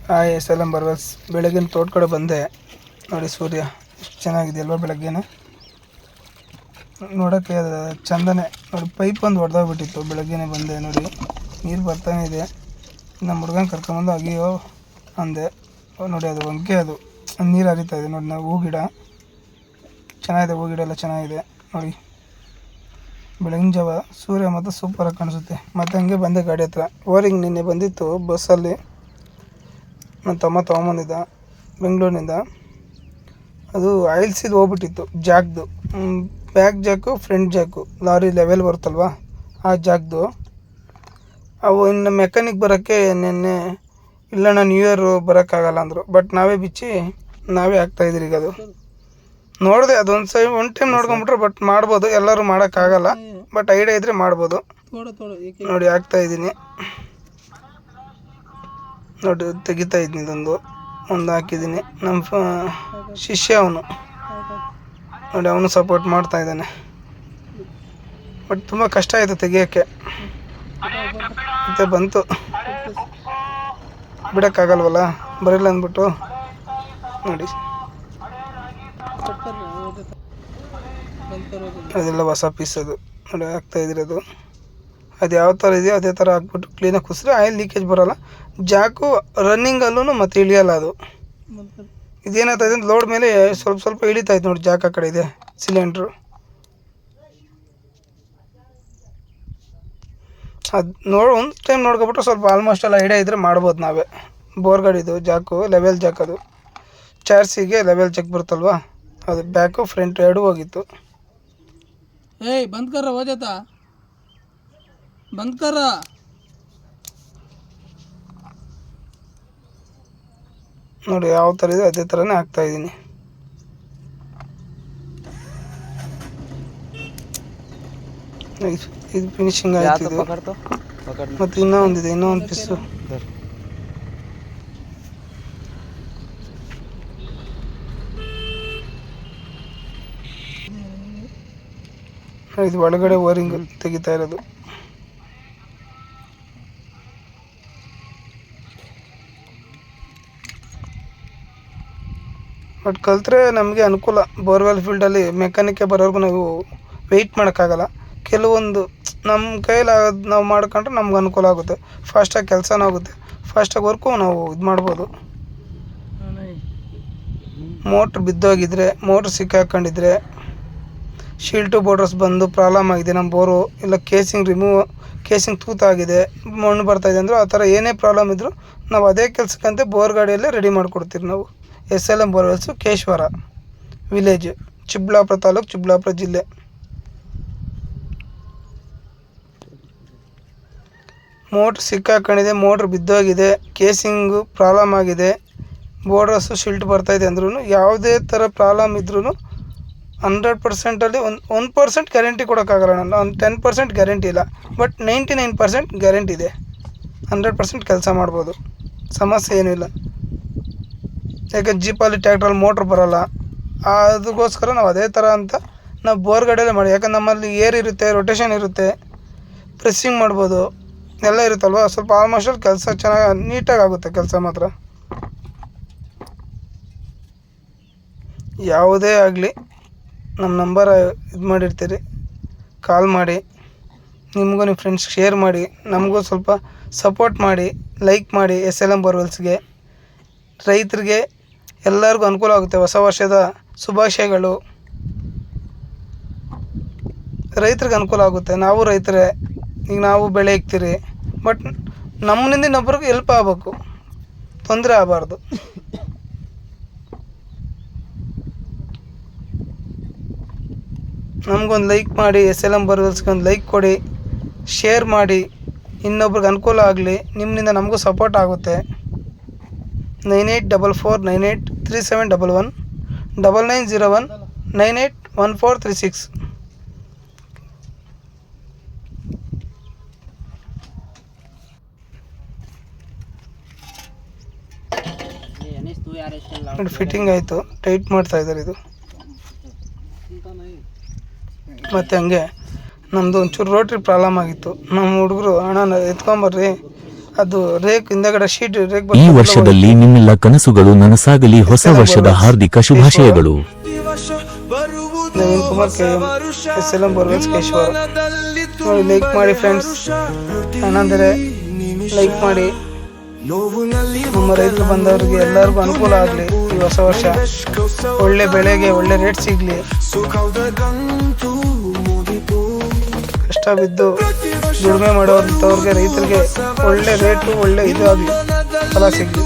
Hi SLM ಬರ್ವೆಲ್ಸ್. ಬೆಳಗಿನ ತೋಟ ಕಡೆ ಬಂದೆ ನೋಡಿ. ಸೂರ್ಯ ಎಷ್ಟು ಚೆನ್ನಾಗಿದೆ ಅಲ್ವಾ ಬೆಳಗ್ಗೆನೆ ನೋಡೋಕ್ಕೆ ಚಂದನೇ ನೋಡಿ. ಪೈಪ್ ಒಂದು ಹೊಡೆದೋಗ್ಬಿಟ್ಟಿತ್ತು, ಬೆಳಗ್ಗೆನೆ ಬಂದೆ ನೋಡಿ. ನೀರು ಬರ್ತಾನೆ ಇದೆ. ನಮ್ಮ ಹುಡುಗನ ಕರ್ಕೊಂಬಂದು ಅಗಿಯೋ ಅಂದೆ ನೋಡಿ. ಅದು ವಂಕೆ, ಅದು ನೀರು ಹರಿತಾ ಇದೆ ನೋಡಿ. ನಾವು ಹೂ ಗಿಡ ಚೆನ್ನಾಗಿದೆ, ಹೂ ಗಿಡ ಎಲ್ಲ ಚೆನ್ನಾಗಿದೆ ನೋಡಿ. ಬೆಳಗಿನ ಜಾವ ಸೂರ್ಯ ಮತ್ತು ಸೂಪರಾಗಿ ಕಾಣಿಸುತ್ತೆ. ಮತ್ತು ಹಂಗೆ ಬಂದೆ ಗಾಡಿ ಹತ್ರ. ಓರಿಂಗ್ ನಿನ್ನೆ ಬಂದಿತ್ತು ಬಸ್ಸಲ್ಲಿ, ನನ್ನ ತಮ್ಮ ತೊಗೊಂಬಂದಿದ್ದ ಬೆಂಗಳೂರಿನಿಂದ. ಅದು ಆಯಿಲ್ಸಿದು ಹೋಗ್ಬಿಟ್ಟಿತ್ತು, ಜಾಕ್ದು, ಬ್ಯಾಕ್ ಜಾಕು ಫ್ರಂಟ್ ಜಾಕು, ಲಾರಿ ಲೆವೆಲ್ ಬರುತ್ತಲ್ವ ಆ ಜಾಕ್ದು. ಅವು ಇನ್ನು ಮೆಕ್ಯಾನಿಕ್ ಬರೋಕ್ಕೆ ನಿನ್ನೆ ಇಲ್ಲಣ್ಣ ನ್ಯೂ ಇಯರ್ ಬರೋಕ್ಕಾಗಲ್ಲ ಅಂದರು. ಬಟ್ ನಾವೇ ಬಿಚ್ಚಿ ನಾವೇ ಹಾಕ್ತಾಯಿದ್ರಿ. ಈಗ ಅದು ನೋಡಿದೆ, ಅದೊಂದು ಒನ್ ಟೈಮ್ ನೋಡ್ಕೊಂಬಿಟ್ರೆ. ಬಟ್ ಮಾಡ್ಬೋದು, ಎಲ್ಲರೂ ಮಾಡೋಕ್ಕಾಗಲ್ಲ. ಬಟ್ ಐಡಿಯಾ ಇದ್ದರೆ ಮಾಡ್ಬೋದು ನೋಡಿ. ಹಾಕ್ತಾಯಿದ್ದೀನಿ ನೋಡಿ, ತೆಗಿತಾ ಇದ್ದೀನಿ. ಒಂದು ಹಾಕಿದ್ದೀನಿ. ನಮ್ಮ ಶಿಷ್ಯ ಅವನು ನೋಡಿ, ಅವನು ಸಪೋರ್ಟ್ ಮಾಡ್ತಾ ಇದ್ದಾನೆ. ಬಟ್ ತುಂಬ ಕಷ್ಟ ಆಯಿತು ತೆಗಿಯೋಕ್ಕೆ. ಮತ್ತು ಬಂತು, ಬಿಡೋಕ್ಕಾಗಲ್ವಲ್ಲ, ಬರಲ್ಲ ಅಂದ್ಬಿಟ್ಟು ನೋಡಿ. ಅದೆಲ್ಲ ಹೊಸ ಪೀಸ್ ಅದು ನೋಡಿ, ಹಾಕ್ತಾಯಿದ್ದಿರೋದು. ಅದು ಯಾವ ಥರ ಇದೆಯೋ ಅದೇ ಥರ ಹಾಕ್ಬಿಟ್ಟು ಕ್ಲೀನಾಗಿ ಕುಸಿದ್ರೆ ಆಯಿಲ್ ಲೀಕೇಜ್ ಬರೋಲ್ಲ. ಜಾಕು ರನ್ನಿಂಗಲ್ಲೂ ಮತ್ತು ಇಳಿಯೋಲ್ಲ ಅದು. ಇದೇನಾಗ್ತಾಯಿದೆ ಅಂತ ಲೋಡ್ ಮೇಲೆ ಸ್ವಲ್ಪ ಸ್ವಲ್ಪ ಇಳಿತಾಯಿತ್ತು ನೋಡಿ. ಜಾಕ್ ಆ ಕಡೆ ಇದೆ ಸಿಲಿಂಡ್ರು. ಅದು ಒಂದು ಟೈಮ್ ನೋಡ್ಕೊಬಿಟ್ರೆ ಸ್ವಲ್ಪ ಆಲ್ಮೋಸ್ಟ್ ಎಲ್ಲ ಐಡಿಯಾ ಇದ್ದರೆ ಮಾಡ್ಬೋದು ನಾವೇ. ಬೋರ್ ಗಾಡಿದು ಜಾಕು ಲೆವೆಲ್ ಜಾಕ್, ಅದು ಚಾರ್ಸಿಗೆ ಲೆವೆಲ್ ಜಾಕ್ ಬರುತ್ತಲ್ವ, ಅದು ಬ್ಯಾಕು ಫ್ರಂಟ್ ಎರಡೂ ಹೋಗಿತ್ತು. ಏಯ್ ಬಂದ್ ಕರ ಹೋಜಾತ ಬಂದ್ ಕರ. ನೋಡಿ ಯಾವ ಥರ ಇದೆ ಅದೇ ಥರನೇ ಹಾಕ್ತಾಯಿದ್ದೀನಿ. ಇದು ಫಿನಿಶಿಂಗ್ ಆಯ್ತು ಇದು. ಮತ್ತು ಇನ್ನೂ ಒಂದಿದೆ, ಇನ್ನೂ ಒಂದು ಪೀಸು. ಇದು ಒಳಗಡೆ ಓರಿಂಗ್ ತೆಗಿತಾ ಇರೋದು. ಬಟ್ ಕಲ್ತ್ರೆ ನಮಗೆ ಅನುಕೂಲ. ಬೋರ್ವೆಲ್ ಫೀಲ್ಡಲ್ಲಿ ಮೆಕ್ಯಾನಿಕ್ಕೆ ಬರೋವರೆಗೂ ನಾವು ವೆಯ್ಟ್ ಮಾಡೋಕ್ಕಾಗಲ್ಲ. ಕೆಲವೊಂದು ನಮ್ಮ ಕೈಯಲ್ಲಿ ನಾವು ಮಾಡ್ಕೊಂಡ್ರೆ ನಮ್ಗೆ ಅನುಕೂಲ ಆಗುತ್ತೆ. ಫಾಸ್ಟಾಗಿ ಕೆಲಸನೂ ಆಗುತ್ತೆ, ಫಾಸ್ಟಾಗಿ ವರ್ಕು ನಾವು ಇದು ಮಾಡ್ಬೋದು. ಮೋಟ್ರ್ ಬಿದ್ದೋಗಿದ್ರೆ, ಮೋಟ್ರ್ ಸಿಕ್ಕಾಕೊಂಡಿದ್ರೆ, ಶೀಲ್ಟು ಬೋರ್ಡರ್ಸ್ ಬಂದು ಪ್ರಾಬ್ಲಮ್ ಆಗಿದೆ ನಮ್ಮ ಬೋರು, ಇಲ್ಲ ಕೇಸಿಂಗ್ ತೂತಾಗಿದೆ, ಮಣ್ಣು ಬರ್ತಾಯಿದೆ ಅಂದರು, ಆ ಥರ ಏನೇ ಪ್ರಾಬ್ಲಮ್ ಇದ್ದರೂ ನಾವು ಅದೇ ಕೆಲಸಕ್ಕಂತೆ ಬೋರ್ ಗಾಡಿಯಲ್ಲೇ ರೆಡಿ ಮಾಡಿಕೊಡ್ತೀವಿ ನಾವು. SLM borewells, ಕೇಶವರ village, Chikkaballapur taluk, Chikkaballapur ಜಿಲ್ಲೆ. ಮೋಟ್ರ್ ಸಿಕ್ಕಾಕೊಂಡಿದೆ, ಮೋಟ್ರ್ ಬಿದ್ದೋಗಿದೆ, ಕೇಸಿಂಗು ಪ್ರಾಬ್ಲಮ್ ಆಗಿದೆ, ಬೋರ್ಡರ್ಸು ಶಿಲ್ಟ್ ಬರ್ತಾಯಿದೆ ಅಂದ್ರೂ, ಯಾವುದೇ ಥರ ಪ್ರಾಬ್ಲಮ್ ಇದ್ರೂ 100%ಅಲ್ಲಿ 1% ಗ್ಯಾರಂಟಿ ಕೊಡೋಕ್ಕಾಗಲ್ಲ. ನಾನು ಒಂದು 10% ಗ್ಯಾರಂಟಿ ಇಲ್ಲ, ಬಟ್ 99% ಗ್ಯಾರಂಟಿ ಇದೆ. 100% ಕೆಲಸ ಮಾಡ್ಬೋದು, ಸಮಸ್ಯೆ ಏನೂ ಇಲ್ಲ. ಯಾಕೆ ಜೀಪಲ್ಲಿ ಟ್ಯಾಕ್ಟ್ರಲ್ಲಿ ಮೋಟ್ರ್ ಬರೋಲ್ಲ, ಅದಕ್ಕೋಸ್ಕರ ನಾವು ಅದೇ ಥರ ಅಂತ ನಾವು ಬೋರ್ ಗಾಡಿಯಲ್ಲೇ ಮಾಡಿ. ಯಾಕಂದ್ರೆ ನಮ್ಮಲ್ಲಿ ಏರ್ ಇರುತ್ತೆ, ರೊಟೇಷನ್ ಇರುತ್ತೆ, ಪ್ರೆಸ್ಸಿಂಗ್ ಮಾಡ್ಬೋದು, ಎಲ್ಲ ಇರುತ್ತಲ್ವ. ಸ್ವಲ್ಪ ಆಲ್ಮೋಸ್ಟಲ್ಲಿ ಕೆಲಸ ಚೆನ್ನಾಗಿ ನೀಟಾಗಿ ಆಗುತ್ತೆ ಕೆಲಸ ಮಾತ್ರ. ಯಾವುದೇ ಆಗಲಿ ನಮ್ಮ ನಂಬರ್ ಇದು ಮಾಡಿರ್ತೀರಿ, ಕಾಲ್ ಮಾಡಿ. ನಿಮಗೂ ನಿಮ್ಮ ಫ್ರೆಂಡ್ಸ್ಗೆ ಶೇರ್ ಮಾಡಿ, ನಮಗೂ ಸ್ವಲ್ಪ ಸಪೋರ್ಟ್ ಮಾಡಿ, ಲೈಕ್ ಮಾಡಿ. SLM ಬೋರ್ವೆಲ್ಸ್ಗೆ, ರೈತರಿಗೆ ಎಲ್ಲರಿಗೂ ಅನುಕೂಲ ಆಗುತ್ತೆ. ಹೊಸ ವರ್ಷದ ಶುಭಾಶಯಗಳು. ರೈತರಿಗೆ ಅನುಕೂಲ ಆಗುತ್ತೆ. ನಾವು ರೈತರೇ, ಈಗ ನಾವು ಬೆಳೆ ಇಕ್ತೀರಿ, ಬಟ್ ನಮ್ಮನಿಂದ ಇನ್ನೊಬ್ರಿಗೆ ಹೆಲ್ಪ್ ಆಗಬೇಕು, ತೊಂದರೆ ಆಗಬಾರ್ದು. ನಮಗೊಂದು ಲೈಕ್ ಮಾಡಿ, SLM ಬೋರ್ವೆಲ್ಸ್ಗೆ ಒಂದು ಲೈಕ್ ಕೊಡಿ, ಶೇರ್ ಮಾಡಿ, ಇನ್ನೊಬ್ರಿಗೆ ಅನುಕೂಲ ಆಗಲಿ. ನಿಮ್ಮಿಂದ ನಮಗೂ ಸಪೋರ್ಟ್ ಆಗುತ್ತೆ. 9844983711 9901 981436. ನೋಡಿ ಫಿಟ್ಟಿಂಗ್ ಆಯಿತು, ಟೈಟ್ ಮಾಡ್ತಾ ಇದ್ದಾರೆ ಇದು. ಮತ್ತು ಹಂಗೆ ನಮ್ಮದು ಒಂಚೂರು ರೋಟ್ರಿ ಪ್ರಾಬ್ಲಮ್ ಆಗಿತ್ತು. ನಮ್ಮ ಹುಡುಗರು ಅಣ್ಣ ಎತ್ಕೊಂಬರ್ರಿ ಅದು ರೇಕ್ ಹಿಂದಗಡೆ ಶೀಟ್ ರೇಕ್ ಈ ವರ್ಷದಲ್ಲಿ ನಿಮ್ಮೆಲ್ಲ ಕನಸುಗಳು ನನಸಾಗಲಿ. ಹೊಸ ವರ್ಷದ ಹಾರ್ದಿಕ ಶುಭಾಶಯಗಳು. Naveen Kumar KM SLM borewells Keshavara. ನೋಡಿ ಲೈಕ್ ಮಾಡಿ ಫ್ರೆಂಡ್ಸ್, ಏನಂದರೆ ಲೈಕ್ ಮಾಡಿ. ನಮ್ಮ ರೈತರು ಬಂದವರಿಗೆ ಎಲ್ಲರಿಗೂ ಅನುಕೂಲ ಆಗಲಿ. ಈ ಹೊಸ ವರ್ಷ ಒಳ್ಳೆ ಬೆಳೆಗೆ ಒಳ್ಳೆ ರೇಟ್ ಸಿಗಲಿ. ಕಷ್ಟ ಬಿದ್ದು ದುಡಿಮೆ ಮಾಡೋರಂಥವ್ರಿಗೆ ರೈತರಿಗೆ ಒಳ್ಳೆ ರೇಟು ಒಳ್ಳೆ ಇದು ಆಗಲಿ, ಫಲ ಸಿಗಲಿ.